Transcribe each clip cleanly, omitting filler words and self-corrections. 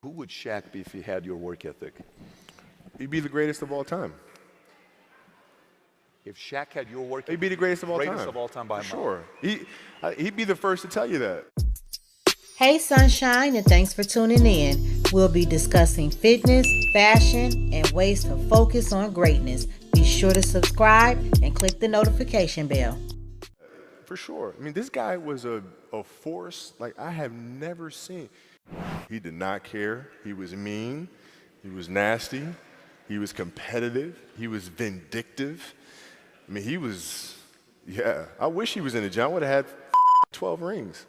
Who would Shaq be if he had your work ethic? He'd be the greatest of all time. If Shaq had your work ethic, He'd be the greatest of all time. Greatest of all time by a mile. Sure. He'd be the first to tell you that. Hey Sunshine, and thanks for tuning in. We'll be discussing fitness, fashion, and ways to focus on greatness. Be sure to subscribe and click the notification bell. For sure. I mean, this guy was a force like I have never seen. He did not care. He was mean. He was nasty. He was competitive. He was vindictive. I mean, I wish he was in the gym. I would have had 12 rings.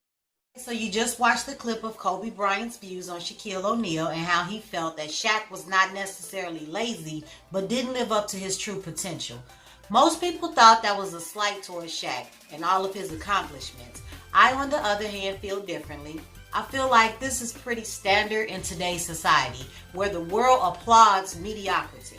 So you just watched the clip of Kobe Bryant's views on Shaquille O'Neal and how he felt that Shaq was not necessarily lazy, but didn't live up to his true potential. Most people thought that was a slight towards Shaq and all of his accomplishments. I, on the other hand, feel differently. I feel like this is pretty standard in today's society, where the world applauds mediocrity.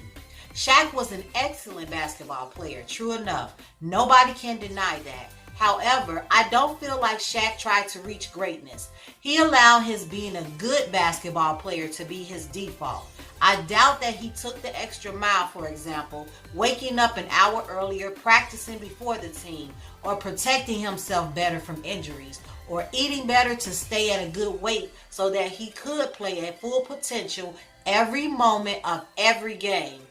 Shaq was an excellent basketball player, true enough. Nobody can deny that. However, I don't feel like Shaq tried to reach greatness. He allowed his being a good basketball player to be his default. I doubt that he took the extra mile, for example, waking up an hour earlier, practicing before the team, or protecting himself better from injuries, or eating better to stay at a good weight so that he could play at full potential every moment of every game.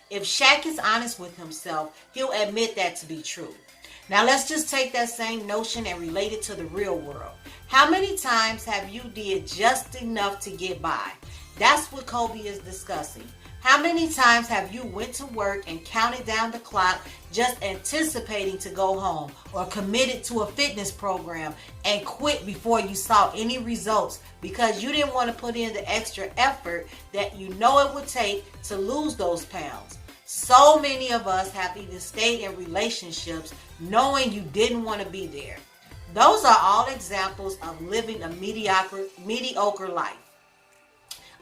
If Shaq is honest with himself, he'll admit that to be true. Now let's just take that same notion and relate it to the real world. How many times have you did just enough to get by? That's what Kobe is discussing. How many times have you went to work and counted down the clock just anticipating to go home, or committed to a fitness program and quit before you saw any results because you didn't want to put in the extra effort that you know it would take to lose those pounds? So many of us have even stayed in relationships knowing you didn't want to be there. Those are all examples of living a mediocre life.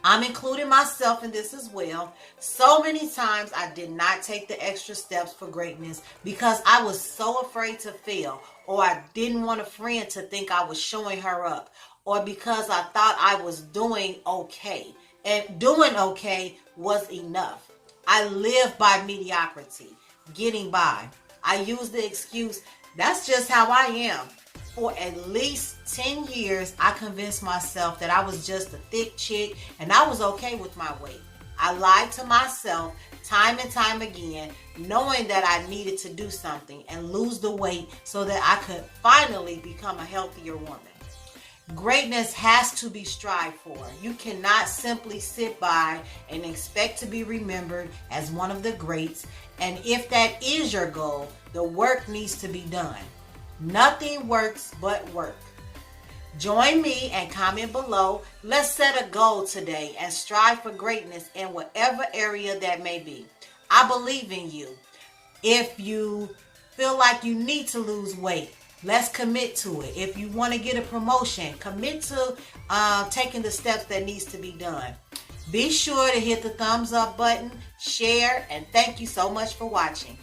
I'm including myself in this as well. So many times I did not take the extra steps for greatness because I was so afraid to fail, or I didn't want a friend to think I was showing her up, or because I thought I was doing okay, and doing okay was enough. I live by mediocrity, getting by. I use the excuse, that's just how I am. For at least 10 years, I convinced myself that I was just a thick chick and I was okay with my weight. I lied to myself time and time again, knowing that I needed to do something and lose the weight so that I could finally become a healthier woman. Greatness has to be strived for. You cannot simply sit by and expect to be remembered as one of the greats. And if that is your goal, the work needs to be done. Nothing works but work. Join me and comment below. Let's set a goal today and strive for greatness in whatever area that may be. I believe in you. If you feel like you need to lose weight, let's commit to it. If you want to get a promotion, commit to taking the steps that needs to be done. Be sure to hit the thumbs up button, share, and thank you so much for watching.